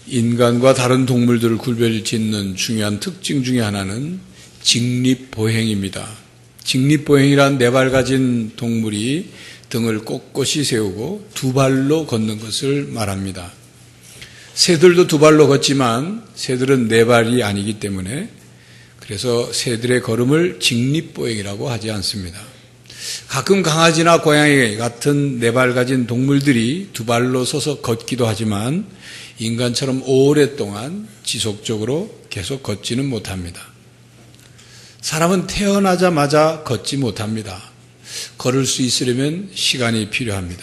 인간과 다른 동물들을 구별짓는 중요한 특징 중에 하나는 직립보행입니다. 직립보행이란 네 발 가진 동물이 등을 꼿꼿이 세우고 두 발로 걷는 것을 말합니다. 새들도 두 발로 걷지만 새들은 네 발이 아니기 때문에 그래서 새들의 걸음을 직립보행이라고 하지 않습니다. 가끔 강아지나 고양이 같은 네 발 가진 동물들이 두 발로 서서 걷기도 하지만 인간처럼 오랫동안 지속적으로 계속 걷지는 못합니다. 사람은 태어나자마자 걷지 못합니다. 걸을 수 있으려면 시간이 필요합니다.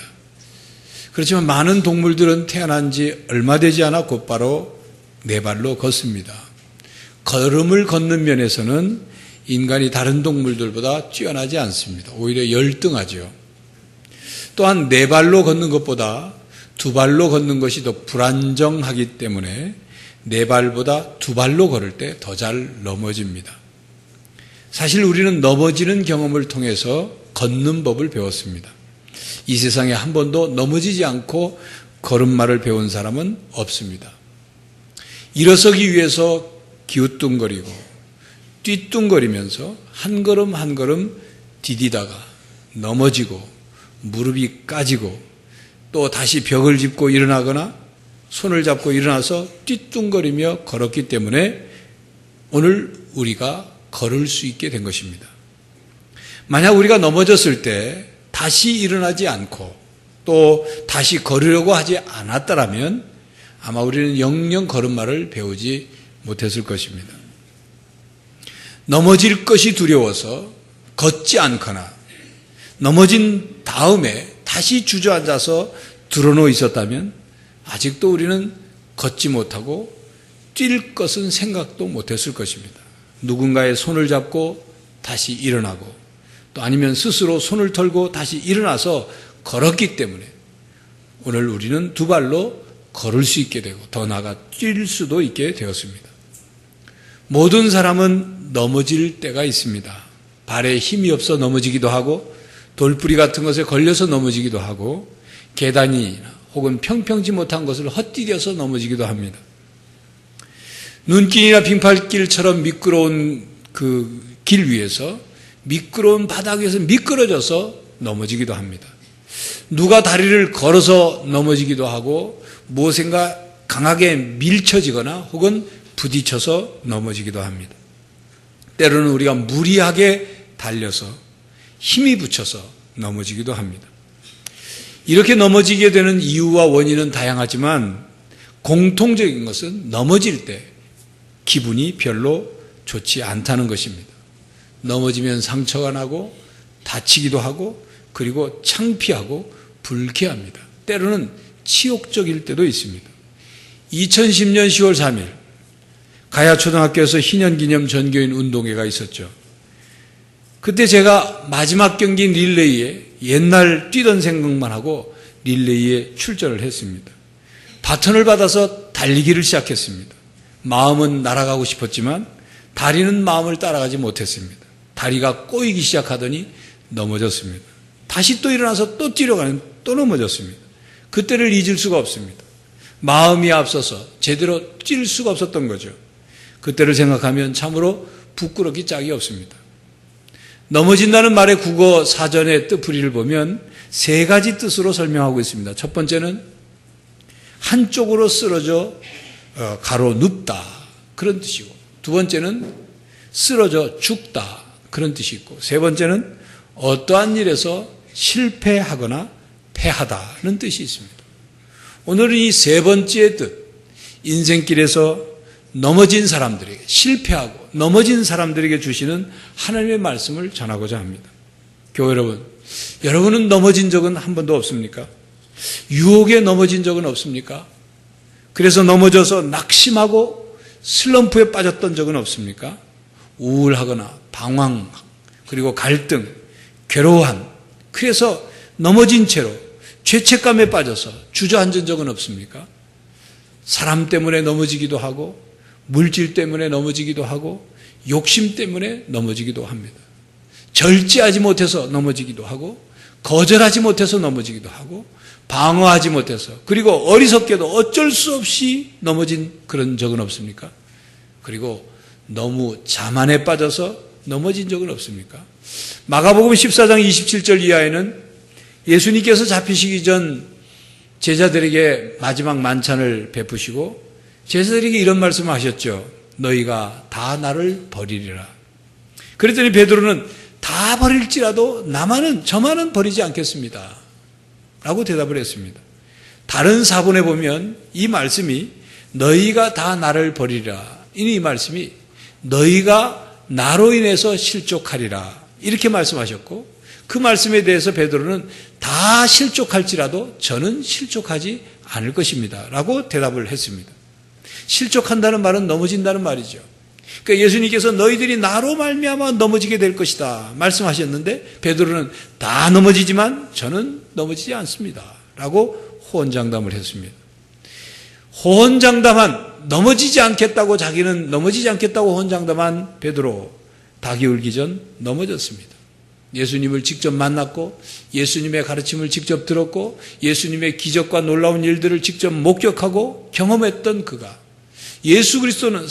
그렇지만 많은 동물들은 태어난 지 얼마 되지 않아 곧바로 네 발로 걷습니다. 걸음을 걷는 면에서는 인간이 다른 동물들보다 뛰어나지 않습니다. 오히려 열등하죠. 또한 네 발로 걷는 것보다 두 발로 걷는 것이 더 불안정하기 때문에 네 발보다 두 발로 걸을 때 더 잘 넘어집니다. 사실 우리는 넘어지는 경험을 통해서 걷는 법을 배웠습니다. 이 세상에 한 번도 넘어지지 않고 걸음마를 배운 사람은 없습니다. 일어서기 위해서 기우뚱거리고 띠뚱거리면서 한 걸음 한 걸음 디디다가 넘어지고 무릎이 까지고 또 다시 벽을 짚고 일어나거나 손을 잡고 일어나서 띠뚱거리며 걸었기 때문에 오늘 우리가 걸을 수 있게 된 것입니다. 만약 우리가 넘어졌을 때 다시 일어나지 않고 또 다시 걸으려고 하지 않았더라면 아마 우리는 영영 걸음마를 배우지 못했을 것입니다. 넘어질 것이 두려워서 걷지 않거나 넘어진 다음에 다시 주저앉아서 드러누워 있었다면 아직도 우리는 걷지 못하고 뛸 것은 생각도 못했을 것입니다. 누군가의 손을 잡고 다시 일어나고 또 아니면 스스로 손을 털고 다시 일어나서 걸었기 때문에 오늘 우리는 두 발로 걸을 수 있게 되고 더 나아가 뛸 수도 있게 되었습니다. 모든 사람은 넘어질 때가 있습니다. 발에 힘이 없어 넘어지기도 하고 돌뿌리 같은 것에 걸려서 넘어지기도 하고 계단이나 혹은 평평지 못한 것을 헛디뎌서 넘어지기도 합니다. 눈길이나 빙판길처럼 미끄러운 그 길 위에서 미끄러운 바닥 위에서 미끄러져서 넘어지기도 합니다. 누가 다리를 걸어서 넘어지기도 하고 무엇인가 강하게 밀쳐지거나 혹은 부딪혀서 넘어지기도 합니다. 때로는 우리가 무리하게 달려서 힘이 붙여서 넘어지기도 합니다. 이렇게 넘어지게 되는 이유와 원인은 다양하지만 공통적인 것은 넘어질 때 기분이 별로 좋지 않다는 것입니다. 넘어지면 상처가 나고 다치기도 하고 그리고 창피하고 불쾌합니다. 때로는 치욕적일 때도 있습니다. 2010년 10월 3일 가야초등학교에서 희년기념 전교인 운동회가 있었죠. 그때 제가 마지막 경기 릴레이에 옛날 뛰던 생각만 하고 릴레이에 출전을 했습니다. 바톤을 받아서 달리기를 시작했습니다. 마음은 날아가고 싶었지만 다리는 마음을 따라가지 못했습니다. 다리가 꼬이기 시작하더니 넘어졌습니다. 다시 또 일어나서 또 뛰려가는 또 넘어졌습니다. 그때를 잊을 수가 없습니다. 마음이 앞서서 제대로 뛸 수가 없었던 거죠. 그때를 생각하면 참으로 부끄럽기 짝이 없습니다. 넘어진다는 말의 국어 사전의 뜻풀이를 보면 세 가지 뜻으로 설명하고 있습니다. 첫 번째는 한쪽으로 쓰러져 가로 눕다 그런 뜻이고, 두 번째는 쓰러져 죽다 그런 뜻이 있고, 세 번째는 어떠한 일에서 실패하거나 패하다는 뜻이 있습니다. 오늘은 이 세 번째 뜻, 인생길에서 넘어진 사람들에게, 실패하고 넘어진 사람들에게 주시는 하나님의 말씀을 전하고자 합니다. 교회 여러분, 여러분은 넘어진 적은 한 번도 없습니까? 유혹에 넘어진 적은 없습니까? 그래서 넘어져서 낙심하고 슬럼프에 빠졌던 적은 없습니까? 우울하거나 방황, 그리고 갈등, 괴로워함, 그래서 넘어진 채로 죄책감에 빠져서 주저앉은 적은 없습니까? 사람 때문에 넘어지기도 하고 물질 때문에 넘어지기도 하고 욕심 때문에 넘어지기도 합니다. 절제하지 못해서 넘어지기도 하고 거절하지 못해서 넘어지기도 하고 방어하지 못해서, 그리고 어리석게도 어쩔 수 없이 넘어진 그런 적은 없습니까? 그리고 너무 자만에 빠져서 넘어진 적은 없습니까? 마가복음 14장 27절 이하에는 예수님께서 잡히시기 전 제자들에게 마지막 만찬을 베푸시고 제자들에게 이런 말씀을 하셨죠. 너희가 다 나를 버리리라. 그랬더니 베드로는 다 버릴지라도 저만은 버리지 않겠습니다 라고 대답을 했습니다. 다른 사본에 보면 이 말씀이 너희가 다 나를 버리리라, 이 말씀이 너희가 나로 인해서 실족하리라 이렇게 말씀하셨고, 그 말씀에 대해서 베드로는 다 실족할지라도 저는 실족하지 않을 것입니다 라고 대답을 했습니다. 실족한다는 말은 넘어진다는 말이죠. 그러니까 예수님께서 너희들이 나로 말미암아 넘어지게 될 것이다 말씀하셨는데, 베드로는 다 넘어지지만 저는 넘어지지 않습니다 라고 호언장담을 했습니다. 호언장담한, 넘어지지 않겠다고, 자기는 넘어지지 않겠다고 호언장담한 베드로, 닭이 울기 전 넘어졌습니다. 예수님을 직접 만났고 예수님의 가르침을 직접 들었고 예수님의 기적과 놀라운 일들을 직접 목격하고 경험했던 그가, 예수 그리스도는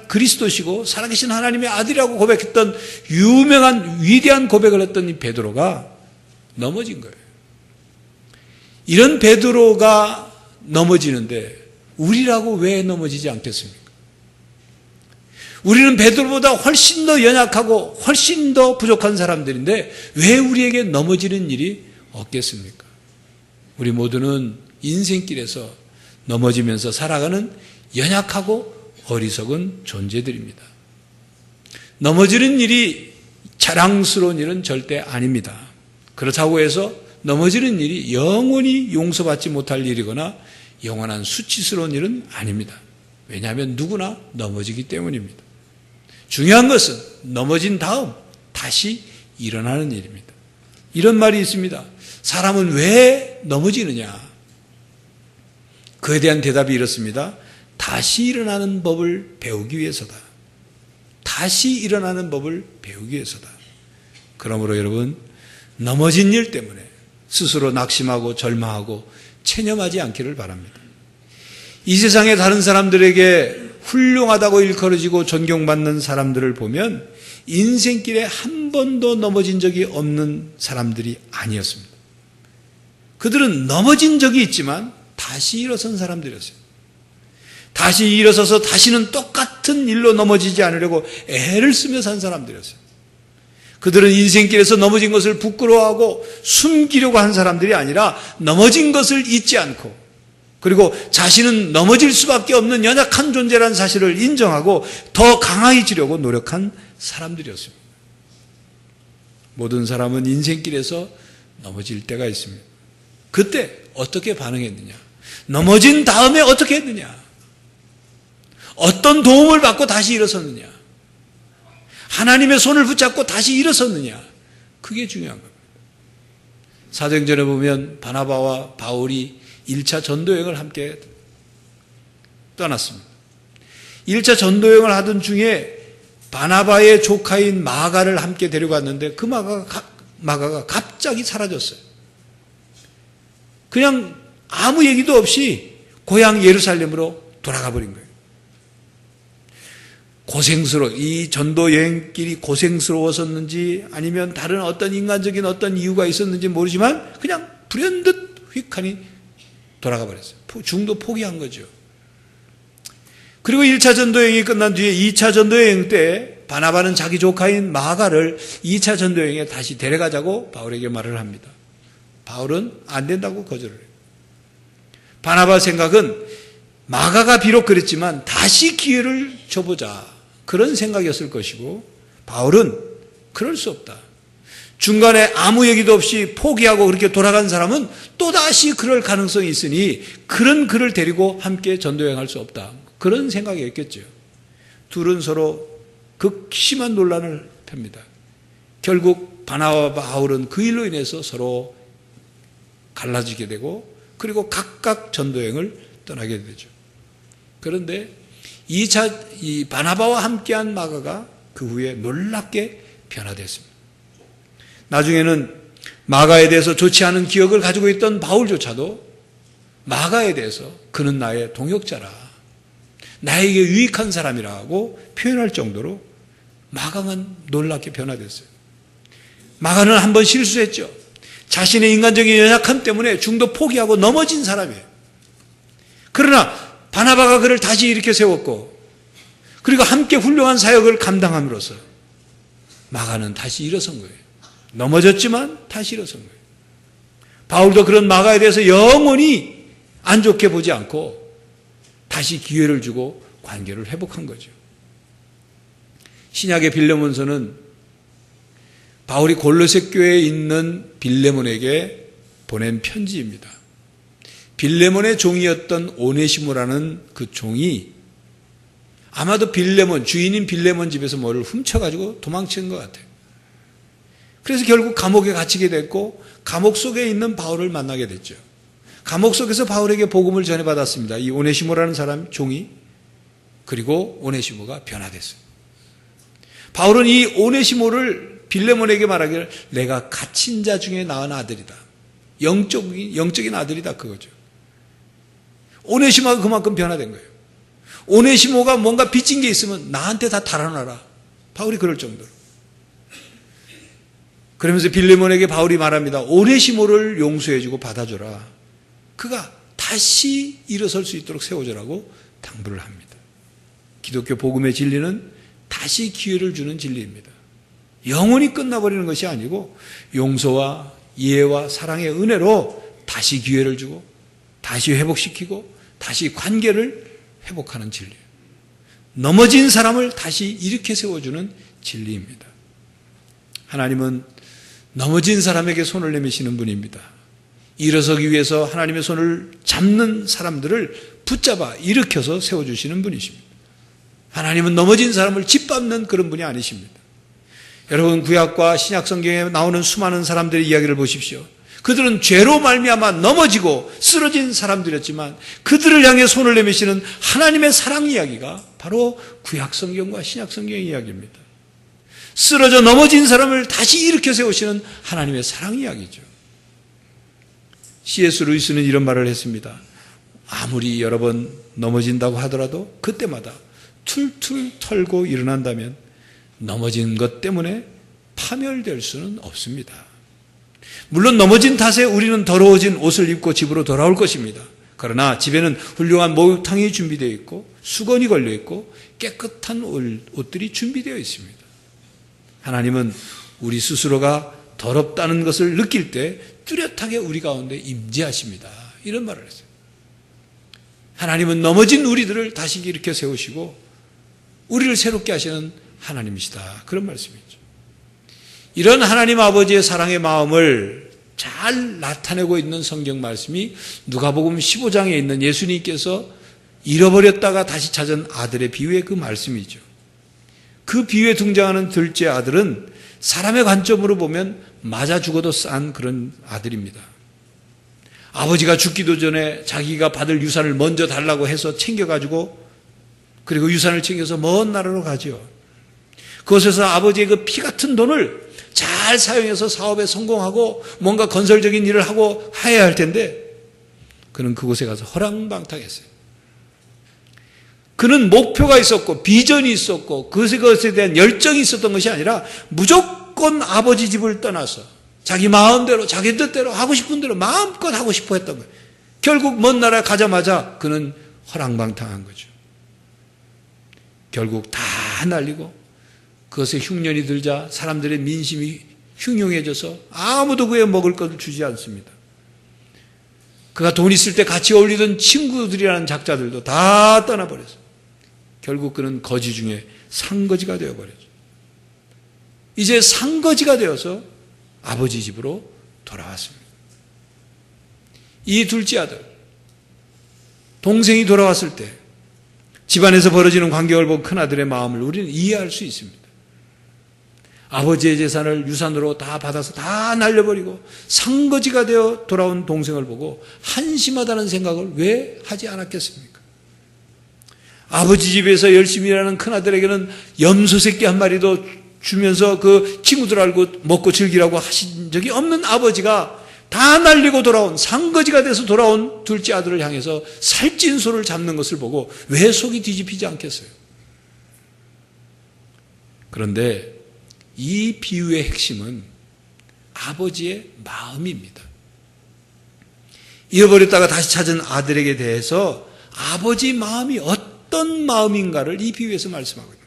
그리스도시고 살아계신 하나님의 아들이라고 고백했던 유명한 위대한 고백을 했던 이 베드로가 넘어진 거예요. 이런 베드로가 넘어지는데 우리라고 왜 넘어지지 않겠습니까? 우리는 베드로보다 훨씬 더 연약하고 훨씬 더 부족한 사람들인데 왜 우리에게 넘어지는 일이 없겠습니까? 우리 모두는 인생길에서 넘어지면서 살아가는 연약하고 어리석은 존재들입니다. 넘어지는 일이 자랑스러운 일은 절대 아닙니다. 그렇다고 해서 넘어지는 일이 영원히 용서받지 못할 일이거나 영원한 수치스러운 일은 아닙니다. 왜냐하면 누구나 넘어지기 때문입니다. 중요한 것은 넘어진 다음 다시 일어나는 일입니다. 이런 말이 있습니다. 사람은 왜 넘어지느냐? 그에 대한 대답이 이렇습니다. 다시 일어나는 법을 배우기 위해서다. 다시 일어나는 법을 배우기 위해서다. 그러므로 여러분, 넘어진 일 때문에 스스로 낙심하고 절망하고 체념하지 않기를 바랍니다. 이 세상의 다른 사람들에게 훌륭하다고 일컬어지고 존경받는 사람들을 보면 인생길에 한 번도 넘어진 적이 없는 사람들이 아니었습니다. 그들은 넘어진 적이 있지만 다시 일어선 사람들이었어요. 다시 일어서서 다시는 똑같은 일로 넘어지지 않으려고 애를 쓰며 산 사람들이었어요. 그들은 인생길에서 넘어진 것을 부끄러워하고 숨기려고 한 사람들이 아니라 넘어진 것을 잊지 않고, 그리고 자신은 넘어질 수밖에 없는 연약한 존재라는 사실을 인정하고 더 강해지려고 노력한 사람들이었습니다. 모든 사람은 인생길에서 넘어질 때가 있습니다. 그때 어떻게 반응했느냐? 넘어진 다음에 어떻게 했느냐? 어떤 도움을 받고 다시 일어섰느냐? 하나님의 손을 붙잡고 다시 일어섰느냐? 그게 중요한 겁니다. 사도행전에 보면 바나바와 바울이 1차 전도여행을 함께 떠났습니다. 1차 전도여행을 하던 중에 바나바의 조카인 마가를 함께 데려갔는데 그 마가가 갑자기 사라졌어요. 그냥 아무 얘기도 없이 고향 예루살렘으로 돌아가 버린 거예요. 이 전도 여행길이 고생스러웠었는지 아니면 다른 어떤 인간적인 어떤 이유가 있었는지 모르지만 그냥 불현듯 휙하니 돌아가 버렸어요. 중도 포기한 거죠. 그리고 1차 전도여행이 끝난 뒤에 2차 전도여행 때 바나바는 자기 조카인 마가를 2차 전도여행에 다시 데려가자고 바울에게 말을 합니다. 바울은 안 된다고 거절을 해요. 바나바 생각은 마가가 비록 그랬지만 다시 기회를 줘보자, 그런 생각이었을 것이고, 바울은 그럴 수 없다. 중간에 아무 얘기도 없이 포기하고 그렇게 돌아간 사람은 또다시 그럴 가능성이 있으니 그런 그를 데리고 함께 전도여행할 수 없다, 그런 생각이었겠죠. 둘은 서로 극심한 논란을 펴니다. 결국 바나바와 바울은 그 일로 인해서 서로 갈라지게 되고 그리고 각각 전도여행을 떠나게 되죠. 그런데 이 바나바와 함께한 마가가 그 후에 놀랍게 변화됐습니다. 나중에는 마가에 대해서 좋지 않은 기억을 가지고 있던 바울조차도 마가에 대해서 그는 나의 동역자라, 나에게 유익한 사람이라고 표현할 정도로 마가는 놀랍게 변화됐어요. 마가는 한번 실수했죠. 자신의 인간적인 연약함 때문에 중도 포기하고 넘어진 사람이에요. 그러나 바나바가 그를 다시 일으켜 세웠고, 그리고 함께 훌륭한 사역을 감당함으로써 마가는 다시 일어선 거예요. 넘어졌지만 다시 일어선 거예요. 바울도 그런 마가에 대해서 영원히 안 좋게 보지 않고 다시 기회를 주고 관계를 회복한 거죠. 신약의 빌레몬서는 바울이 골로새 교회에 있는 빌레몬에게 보낸 편지입니다. 빌레몬의 종이었던 오네시모라는 그 종이 아마도 빌레몬, 주인인 빌레몬 집에서 뭐를 훔쳐가지고 도망친 것 같아요. 그래서 결국 감옥에 갇히게 됐고, 감옥 속에 있는 바울을 만나게 됐죠. 감옥 속에서 바울에게 복음을 전해받았습니다. 이 오네시모라는 사람, 종이. 그리고 오네시모가 변화됐어요. 바울은 이 오네시모를 빌레몬에게 말하기를 내가 갇힌 자 중에 낳은 아들이다. 영적인 아들이다, 그거죠. 오네시모가 그만큼 변화된 거예요. 오네시모가 뭔가 빚진 게 있으면 나한테 다 달아놔라. 바울이 그럴 정도로. 그러면서 빌레몬에게 바울이 말합니다. 오네시모를 용서해주고 받아줘라. 그가 다시 일어설 수 있도록 세워줘라고 당부를 합니다. 기독교 복음의 진리는 다시 기회를 주는 진리입니다. 영원히 끝나버리는 것이 아니고 용서와 이해와 사랑의 은혜로 다시 기회를 주고 다시 회복시키고 다시 관계를 회복하는 진리예요. 넘어진 사람을 다시 일으켜 세워주는 진리입니다. 하나님은 넘어진 사람에게 손을 내미시는 분입니다. 일어서기 위해서 하나님의 손을 잡는 사람들을 붙잡아 일으켜서 세워주시는 분이십니다. 하나님은 넘어진 사람을 짓밟는 그런 분이 아니십니다. 여러분, 구약과 신약 성경에 나오는 수많은 사람들의 이야기를 보십시오. 그들은 죄로 말미암아 넘어지고 쓰러진 사람들이었지만 그들을 향해 손을 내미시는 하나님의 사랑 이야기가 바로 구약 성경과 신약 성경의 이야기입니다. 쓰러져 넘어진 사람을 다시 일으켜 세우시는 하나님의 사랑 이야기죠. C.S. 루이스는 이런 말을 했습니다. 아무리 여러 번 넘어진다고 하더라도 그때마다 툴툴 털고 일어난다면 넘어진 것 때문에 파멸될 수는 없습니다. 물론 넘어진 탓에 우리는 더러워진 옷을 입고 집으로 돌아올 것입니다. 그러나 집에는 훌륭한 목욕탕이 준비되어 있고 수건이 걸려 있고 깨끗한 옷들이 준비되어 있습니다. 하나님은 우리 스스로가 더럽다는 것을 느낄 때 뚜렷하게 우리 가운데 임재하십니다. 이런 말을 했어요. 하나님은 넘어진 우리들을 다시 일으켜 세우시고 우리를 새롭게 하시는 하나님이시다. 그런 말씀이죠. 이런 하나님 아버지의 사랑의 마음을 잘 나타내고 있는 성경 말씀이 누가복음 15장에 있는 예수님께서 잃어버렸다가 다시 찾은 아들의 비유의 그 말씀이죠. 그 비유에 등장하는 둘째 아들은 사람의 관점으로 보면 맞아 죽어도 싼 그런 아들입니다. 아버지가 죽기도 전에 자기가 받을 유산을 먼저 달라고 해서 챙겨가지고 그리고 유산을 챙겨서 먼 나라로 가죠. 그곳에서 아버지의 그 피 같은 돈을 잘 사용해서 사업에 성공하고 뭔가 건설적인 일을 하고 해야 할 텐데 그는 그곳에 가서 허랑방탕했어요. 그는 목표가 있었고 비전이 있었고 그것에 대한 열정이 있었던 것이 아니라 무조건 아버지 집을 떠나서 자기 마음대로 자기 뜻대로 하고 싶은 대로 마음껏 하고 싶어 했던 거예요. 결국 먼 나라에 가자마자 그는 허랑방탕한 거죠. 결국 다 날리고 그것에 흉년이 들자 사람들의 민심이 흉흉해져서 아무도 그에 먹을 것을 주지 않습니다. 그가 돈 있을 때 같이 어울리던 친구들이라는 작자들도 다 떠나버렸어요. 결국 그는 거지 중에 상거지가 되어버렸죠. 이제 상거지가 되어서 아버지 집으로 돌아왔습니다. 이 둘째 아들, 동생이 돌아왔을 때 집안에서 벌어지는 관계를 본 큰아들의 마음을 우리는 이해할 수 있습니다. 아버지의 재산을 유산으로 다 받아서 다 날려버리고 상거지가 되어 돌아온 동생을 보고 한심하다는 생각을 왜 하지 않았겠습니까? 아버지 집에서 열심히 일하는 큰아들에게는 염소 새끼 한 마리도 주면서 그 친구들하고 먹고 즐기라고 하신 적이 없는 아버지가 다 날리고 돌아온, 상거지가 돼서 돌아온 둘째 아들을 향해서 살찐 소를 잡는 것을 보고 왜 속이 뒤집히지 않겠어요? 그런데 이 비유의 핵심은 아버지의 마음입니다. 잃어버렸다가 다시 찾은 아들에게 대해서 아버지 마음이 어떤 마음인가를 이 비유에서 말씀하거든요.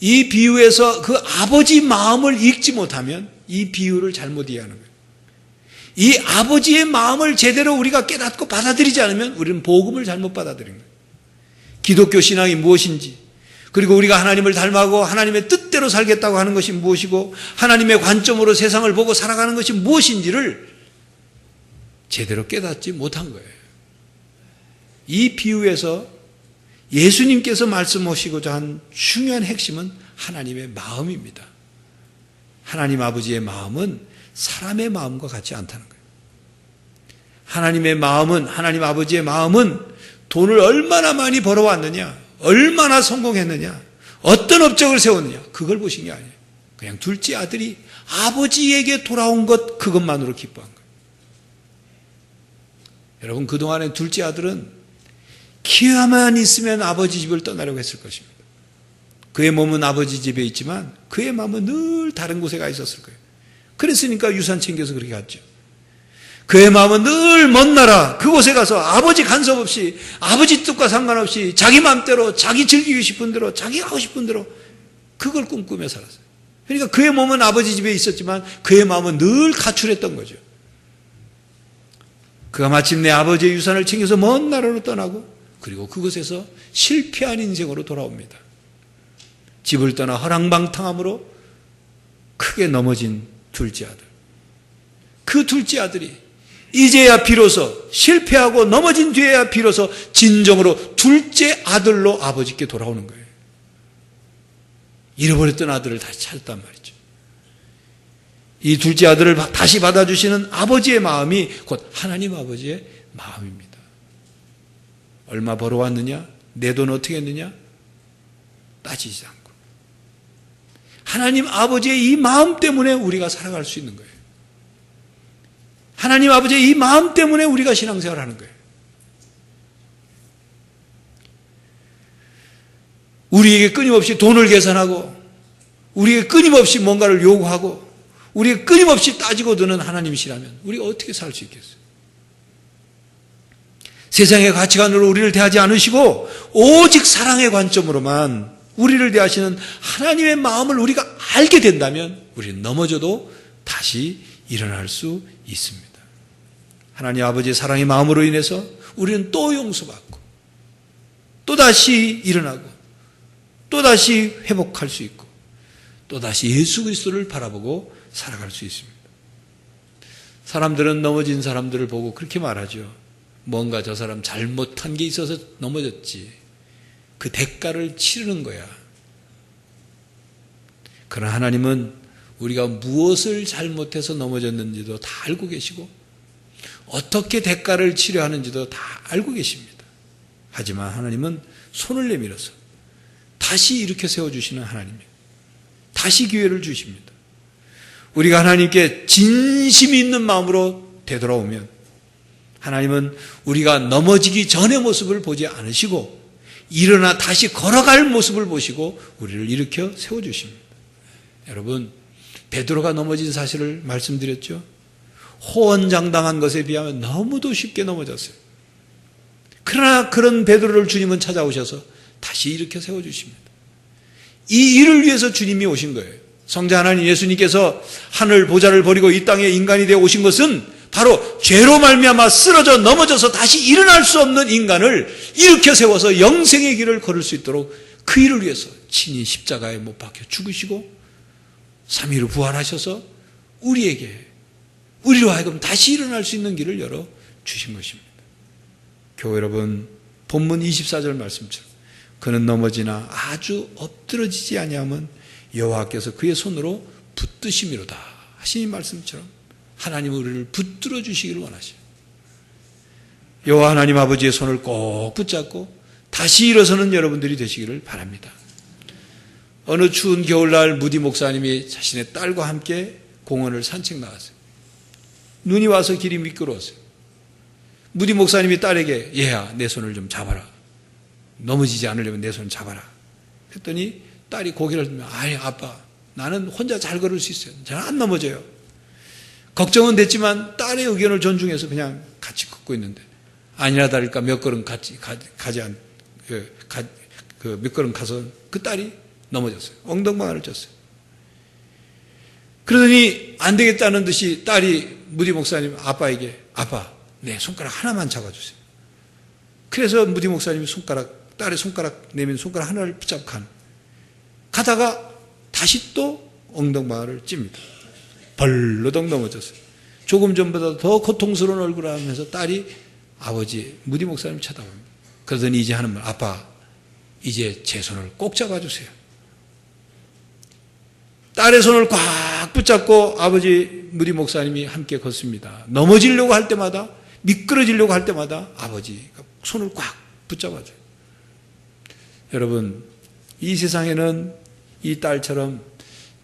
이 비유에서 그 아버지 마음을 읽지 못하면 이 비유를 잘못 이해하는 거예요. 이 아버지의 마음을 제대로 우리가 깨닫고 받아들이지 않으면 우리는 복음을 잘못 받아들이는 거예요. 기독교 신앙이 무엇인지, 그리고 우리가 하나님을 닮아가고 하나님의 뜻대로 살겠다고 하는 것이 무엇이고 하나님의 관점으로 세상을 보고 살아가는 것이 무엇인지를 제대로 깨닫지 못한 거예요. 이 비유에서 예수님께서 말씀하시고자 한 중요한 핵심은 하나님의 마음입니다. 하나님 아버지의 마음은 사람의 마음과 같지 않다는 거예요. 하나님의 마음은, 하나님 아버지의 마음은 돈을 얼마나 많이 벌어왔느냐, 얼마나 성공했느냐, 어떤 업적을 세웠느냐, 그걸 보신 게 아니에요. 그냥 둘째 아들이 아버지에게 돌아온 것, 그것만으로 기뻐한 거예요. 여러분, 그동안에 둘째 아들은 기회만 있으면 아버지 집을 떠나려고 했을 것입니다. 그의 몸은 아버지 집에 있지만 그의 마음은 늘 다른 곳에 가 있었을 거예요. 그랬으니까 유산 챙겨서 그렇게 갔죠. 그의 마음은 늘 먼 나라, 그곳에 가서 아버지 간섭 없이, 아버지 뜻과 상관없이 자기 마음대로, 자기 즐기고 싶은 대로, 자기 하고 싶은 대로 그걸 꿈꾸며 살았어요. 그러니까 그의 몸은 아버지 집에 있었지만 그의 마음은 늘 가출했던 거죠. 그가 마침내 아버지의 유산을 챙겨서 먼 나라로 떠나고, 그리고 그곳에서 실패한 인생으로 돌아옵니다. 집을 떠나 허랑방탕함으로 크게 넘어진 둘째 아들. 그 둘째 아들이 이제야 비로소 실패하고 넘어진 뒤에야 비로소 진정으로 둘째 아들로 아버지께 돌아오는 거예요. 잃어버렸던 아들을 다시 찾았단 말이죠. 이 둘째 아들을 다시 받아주시는 아버지의 마음이 곧 하나님 아버지의 마음입니다. 얼마 벌어왔느냐? 내 돈 어떻게 했느냐? 따지지 않고 하나님 아버지의 이 마음 때문에 우리가 살아갈 수 있는 거예요. 하나님 아버지의 이 마음 때문에 우리가 신앙생활을 하는 거예요. 우리에게 끊임없이 돈을 계산하고, 우리에게 끊임없이 뭔가를 요구하고, 우리에게 끊임없이 따지고 드는 하나님이시라면 우리가 어떻게 살 수 있겠어요? 세상의 가치관으로 우리를 대하지 않으시고 오직 사랑의 관점으로만 우리를 대하시는 하나님의 마음을 우리가 알게 된다면 우리는 넘어져도 다시 일어날 수 있습니다. 하나님 아버지의 사랑의 마음으로 인해서 우리는 또 용서받고 또다시 일어나고 또다시 회복할 수 있고 또다시 예수 그리스도를 바라보고 살아갈 수 있습니다. 사람들은 넘어진 사람들을 보고 그렇게 말하죠. 뭔가 저 사람 잘못한 게 있어서 넘어졌지. 그 대가를 치르는 거야. 그러나 하나님은 우리가 무엇을 잘못해서 넘어졌는지도 다 알고 계시고 어떻게 대가를 치려야 하는지도 다 알고 계십니다. 하지만 하나님은 손을 내밀어서 다시 일으켜 세워주시는 하나님이에요. 다시 기회를 주십니다. 우리가 하나님께 진심이 있는 마음으로 되돌아오면 하나님은 우리가 넘어지기 전의 모습을 보지 않으시고 일어나 다시 걸어갈 모습을 보시고 우리를 일으켜 세워주십니다. 여러분, 베드로가 넘어진 사실을 말씀드렸죠. 호언장담한 것에 비하면 너무도 쉽게 넘어졌어요. 그러나 그런 베드로를 주님은 찾아오셔서 다시 일으켜 세워주십니다. 이 일을 위해서 주님이 오신 거예요. 성자 하나님 예수님께서 하늘 보좌를 버리고 이 땅에 인간이 되어 오신 것은 바로 죄로 말미암아 쓰러져 넘어져서 다시 일어날 수 없는 인간을 일으켜 세워서 영생의 길을 걸을 수 있도록 그 일을 위해서 친히 십자가에 못 박혀 죽으시고 3일 후 부활하셔서 우리로 하여금 다시 일어날 수 있는 길을 열어주신 것입니다. 교회 여러분, 본문 24절 말씀처럼 그는 넘어지나 아주 엎드러지지 아니하면 여호와께서 그의 손으로 붙드심이로다 하신 이 말씀처럼 하나님은 우리를 붙들어 주시기를 원하셔요. 여호와 하나님 아버지의 손을 꼭 붙잡고 다시 일어서는 여러분들이 되시기를 바랍니다. 어느 추운 겨울날 무디 목사님이 자신의 딸과 함께 공원을 산책 나갔어요. 눈이 와서 길이 미끄러웠어요. 무디 목사님이 딸에게 얘야 내 손을 좀 잡아라. 넘어지지 않으려면 내 손을 잡아라. 했더니 딸이 고개를 들면 아니 아빠 나는 혼자 잘 걸을 수 있어요. 저는 안 넘어져요. 걱정은 됐지만 딸의 의견을 존중해서 그냥 같이 걷고 있는데 아니나 다를까 몇 걸음 몇 걸음 가서 그 딸이 넘어졌어요. 엉덩방아를 쳤어요. 그러더니 안 되겠다는 듯이 딸이 무디 목사님 아빠에게 아빠 내 손가락 하나만 잡아주세요. 그래서 무디 목사님이 딸의 손가락 내민 손가락 하나를 붙잡고 가다가 다시 또 엉덩방아를 찝니다. 벌러덩 넘어졌어요. 조금 전보다 더 고통스러운 얼굴을 하면서 딸이 아버지 무디 목사님 쳐다봅니다. 그러더니 이제 하는 말 아빠 이제 제 손을 꼭 잡아주세요. 딸의 손을 꽉 붙잡고 아버지 무디 목사님이 함께 걷습니다. 넘어지려고 할 때마다 미끄러지려고 할 때마다 아버지가 손을 꽉 붙잡아줘요. 여러분 이 세상에는 이 딸처럼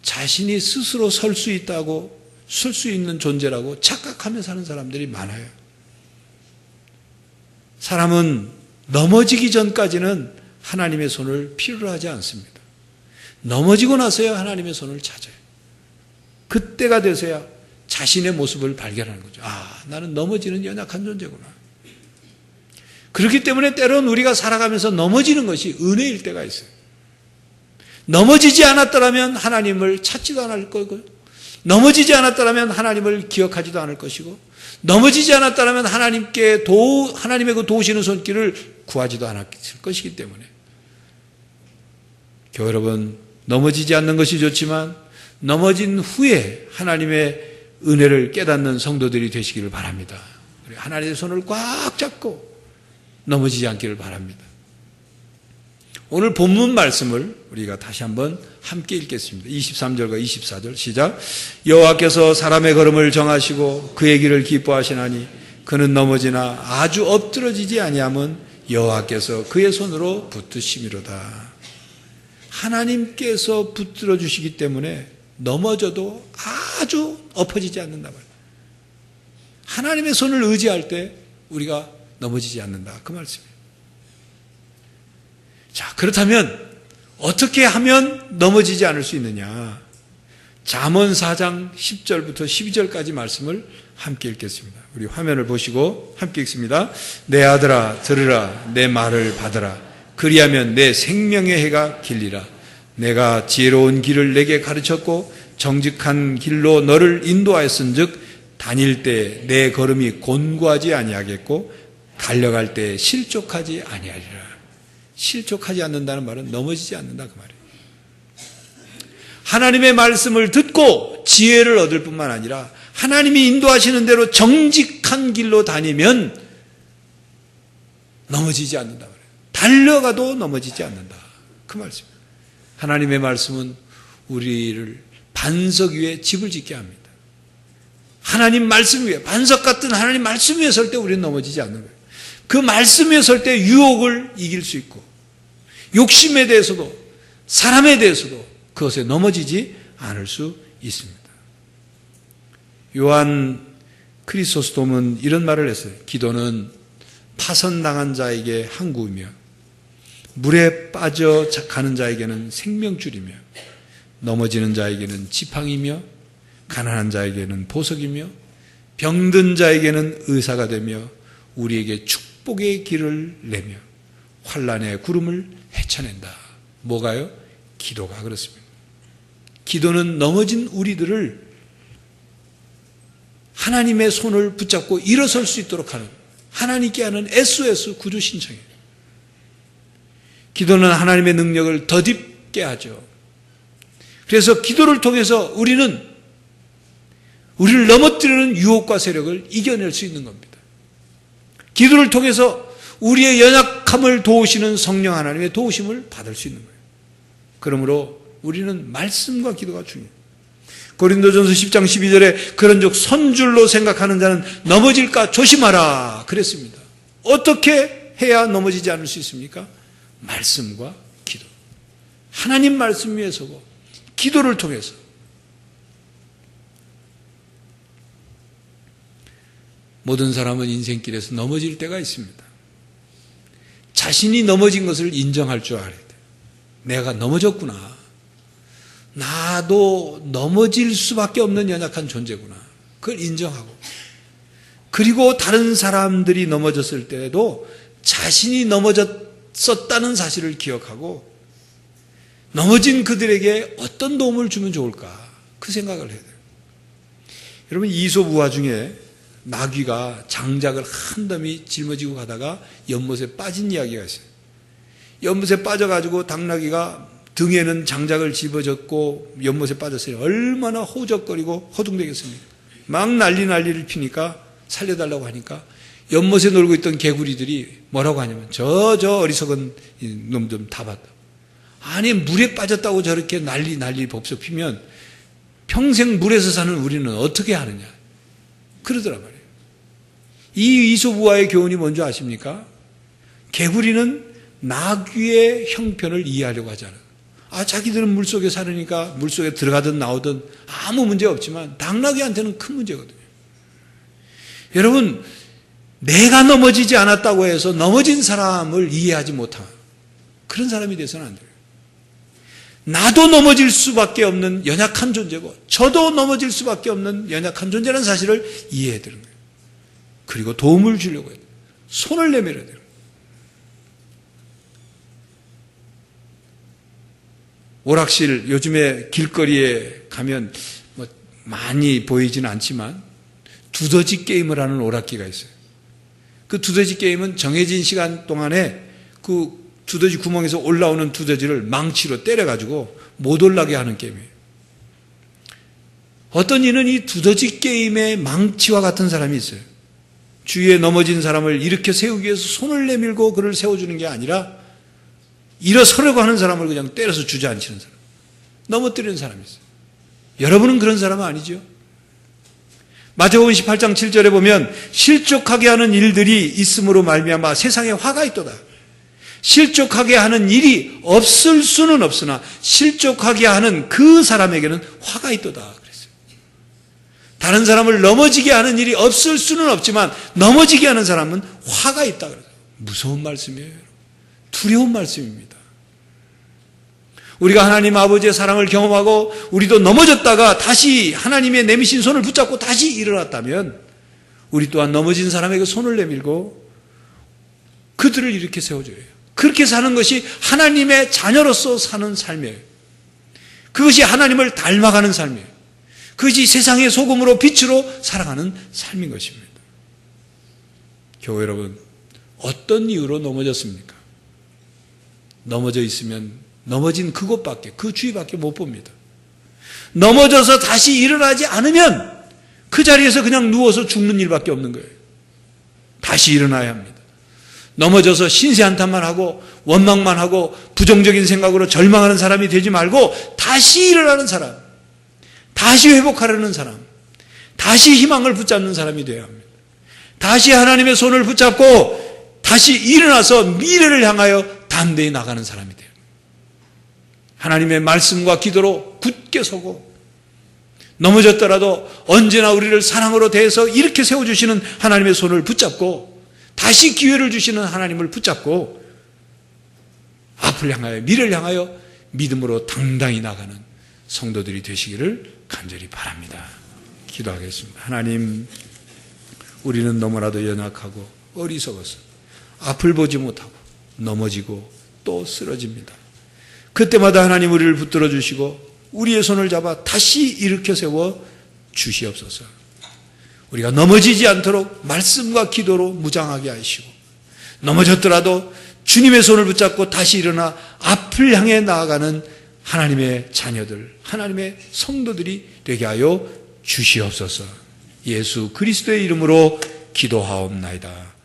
자신이 스스로 설 수 있다고 설 수 있는 존재라고 착각하며 사는 사람들이 많아요. 사람은 넘어지기 전까지는 하나님의 손을 필요로 하지 않습니다. 넘어지고 나서야 하나님의 손을 찾아요. 그때가 돼서야 자신의 모습을 발견하는 거죠. 아, 나는 넘어지는 연약한 존재구나. 그렇기 때문에 때로는 우리가 살아가면서 넘어지는 것이 은혜일 때가 있어요. 넘어지지 않았더라면 하나님을 찾지도 않을 거고, 넘어지지 않았더라면 하나님을 기억하지도 않을 것이고, 넘어지지 않았더라면 하나님의 그 도우시는 손길을 구하지도 않았을 것이기 때문에. 교회 여러분, 넘어지지 않는 것이 좋지만 넘어진 후에 하나님의 은혜를 깨닫는 성도들이 되시기를 바랍니다. 하나님의 손을 꽉 잡고 넘어지지 않기를 바랍니다. 오늘 본문 말씀을 우리가 다시 한번 함께 읽겠습니다. 23절과 24절 시작. 여호와께서 사람의 걸음을 정하시고 그의 길을 기뻐하시나니 그는 넘어지나 아주 엎드러지지 아니함은 여호와께서 그의 손으로 붙드심이로다. 하나님께서 붙들어 주시기 때문에 넘어져도 아주 엎어지지 않는다 말이에요. 하나님의 손을 의지할 때 우리가 넘어지지 않는다 그 말씀이에요. 자, 그렇다면 어떻게 하면 넘어지지 않을 수 있느냐? 잠언 4장 10절부터 12절까지 말씀을 함께 읽겠습니다. 우리 화면을 보시고 함께 읽습니다. 내 아들아 들으라 내 말을 받으라. 그리하면 내 생명의 해가 길리라. 내가 지혜로운 길을 내게 가르쳤고 정직한 길로 너를 인도하였은즉 다닐 때 내 걸음이 곤고하지 아니하겠고 달려갈 때 실족하지 아니하리라. 실족하지 않는다는 말은 넘어지지 않는다 그 말이에요. 하나님의 말씀을 듣고 지혜를 얻을 뿐만 아니라 하나님이 인도하시는 대로 정직한 길로 다니면 넘어지지 않는다 말이에요. 달려가도 넘어지지 않는다 그 말씀입니다. 하나님의 말씀은 우리를 반석 위에 집을 짓게 합니다. 하나님 말씀 위에, 반석 같은 하나님 말씀 위에 설 때 우리는 넘어지지 않는 거예요. 그 말씀 위에 설 때 유혹을 이길 수 있고 욕심에 대해서도 사람에 대해서도 그것에 넘어지지 않을 수 있습니다. 요한 크리소스톰은 이런 말을 했어요. 기도는 파선당한 자에게 항구이며 물에 빠져 가는 자에게는 생명줄이며 넘어지는 자에게는 지팡이며 가난한 자에게는 보석이며 병든 자에게는 의사가 되며 우리에게 축복의 길을 내며 환난의 구름을 헤쳐낸다. 뭐가요? 기도가 그렇습니다. 기도는 넘어진 우리들을 하나님의 손을 붙잡고 일어설 수 있도록 하는 하나님께 하는 SOS 구조 신청이에요. 기도는 하나님의 능력을 덧입게 하죠. 그래서 기도를 통해서 우리를 넘어뜨리는 유혹과 세력을 이겨낼 수 있는 겁니다. 기도를 통해서 우리의 연약함을 도우시는 성령 하나님의 도우심을 받을 수 있는 거예요. 그러므로 우리는 말씀과 기도가 중요해요. 고린도전서 10장 12절에 그런즉 선줄로 생각하는 자는 넘어질까 조심하라 그랬습니다. 어떻게 해야 넘어지지 않을 수 있습니까? 말씀과 기도. 하나님 말씀 위에 서고 기도를 통해서 모든 사람은 인생길에서 넘어질 때가 있습니다. 자신이 넘어진 것을 인정할 줄 알아야 돼. 내가 넘어졌구나. 나도 넘어질 수밖에 없는 연약한 존재구나. 그걸 인정하고, 그리고 다른 사람들이 넘어졌을 때에도 자신이 넘어졌었다는 사실을 기억하고 넘어진 그들에게 어떤 도움을 주면 좋을까, 그 생각을 해야 돼요. 여러분, 이솝 우화 중에 나귀가 장작을 한 더미 짊어지고 가다가 연못에 빠진 이야기가 있어요. 연못에 빠져가지고 당나귀가 등에는 장작을 집어졌고 연못에 빠졌어요. 얼마나 호적거리고 허둥대겠습니까? 막 난리를 피니까 살려달라고 하니까 연못에 놀고 있던 개구리들이 뭐라고 하냐면 저 어리석은 놈 좀 다 봤다. 아니, 물에 빠졌다고 저렇게 난리 법석 피면 평생 물에서 사는 우리는 어떻게 하느냐, 그러더라 말이에요. 이 이솝 우화의 교훈이 뭔지 아십니까? 개구리는 나귀의 형편을 이해하려고 하잖아요. 자기들은 물속에 사느니까 물속에 들어가든 나오든 아무 문제 없지만 당나귀한테는 큰 문제거든요. 여러분, 내가 넘어지지 않았다고 해서 넘어진 사람을 이해하지 못한 그런 사람이 돼서는 안 돼요. 나도 넘어질 수밖에 없는 연약한 존재고 저도 넘어질 수밖에 없는 연약한 존재라는 사실을 이해해야 되는 거예요. 그리고 도움을 주려고 해요. 손을 내밀어야 돼요. 오락실, 요즘에 길거리에 가면 많이 보이지는 않지만 두더지 게임을 하는 오락기가 있어요. 그 두더지 게임은 정해진 시간 동안에 그 두더지 구멍에서 올라오는 두더지를 망치로 때려가지고 못 올라게 하는 게임이에요. 어떤 이는 이 두더지 게임의 망치와 같은 사람이 있어요. 주위에 넘어진 사람을 일으켜 세우기 위해서 손을 내밀고 그를 세워주는 게 아니라 일어서려고 하는 사람을 그냥 때려서 주저앉히는 사람, 넘어뜨리는 사람이 있어요. 여러분은 그런 사람은 아니죠? 마태복음 18장 7절에 보면 실족하게 하는 일들이 있음으로 말미암아 세상에 화가 있도다. 실족하게 하는 일이 없을 수는 없으나 실족하게 하는 그 사람에게는 화가 있도다 그랬어요. 다른 사람을 넘어지게 하는 일이 없을 수는 없지만 넘어지게 하는 사람은 화가 있다 그랬어요. 무서운 말씀이에요. 두려운 말씀입니다. 우리가 하나님 아버지의 사랑을 경험하고 우리도 넘어졌다가 다시 하나님의 내미신 손을 붙잡고 다시 일어났다면 우리 또한 넘어진 사람에게 손을 내밀고 그들을 이렇게 세워줘야 해요. 그렇게 사는 것이 하나님의 자녀로서 사는 삶이에요. 그것이 하나님을 닮아가는 삶이에요. 그것이 세상의 소금으로 빛으로 살아가는 삶인 것입니다. 교회 여러분, 어떤 이유로 넘어졌습니까? 넘어져 있으면 넘어진 그곳밖에, 그 주위밖에 못 봅니다. 넘어져서 다시 일어나지 않으면 그 자리에서 그냥 누워서 죽는 일밖에 없는 거예요. 다시 일어나야 합니다. 넘어져서 신세한탄만 하고 원망만 하고 부정적인 생각으로 절망하는 사람이 되지 말고 다시 일어나는 사람, 다시 회복하려는 사람, 다시 희망을 붙잡는 사람이 되어야 합니다. 다시 하나님의 손을 붙잡고 다시 일어나서 미래를 향하여 담대히 나가는 사람이 돼요. 하나님의 말씀과 기도로 굳게 서고 넘어졌더라도 언제나 우리를 사랑으로 대해서 이렇게 세워주시는 하나님의 손을 붙잡고 다시 기회를 주시는 하나님을 붙잡고 앞을 향하여 미래를 향하여 믿음으로 당당히 나가는 성도들이 되시기를 간절히 바랍니다. 기도하겠습니다. 하나님, 우리는 너무나도 연약하고 어리석어서 앞을 보지 못하고 넘어지고 또 쓰러집니다. 그때마다 하나님 우리를 붙들어 주시고 우리의 손을 잡아 다시 일으켜 세워 주시옵소서. 우리가 넘어지지 않도록 말씀과 기도로 무장하게 하시고 넘어졌더라도 주님의 손을 붙잡고 다시 일어나 앞을 향해 나아가는 하나님의 자녀들, 하나님의 성도들이 되게 하여 주시옵소서. 예수 그리스도의 이름으로 기도하옵나이다.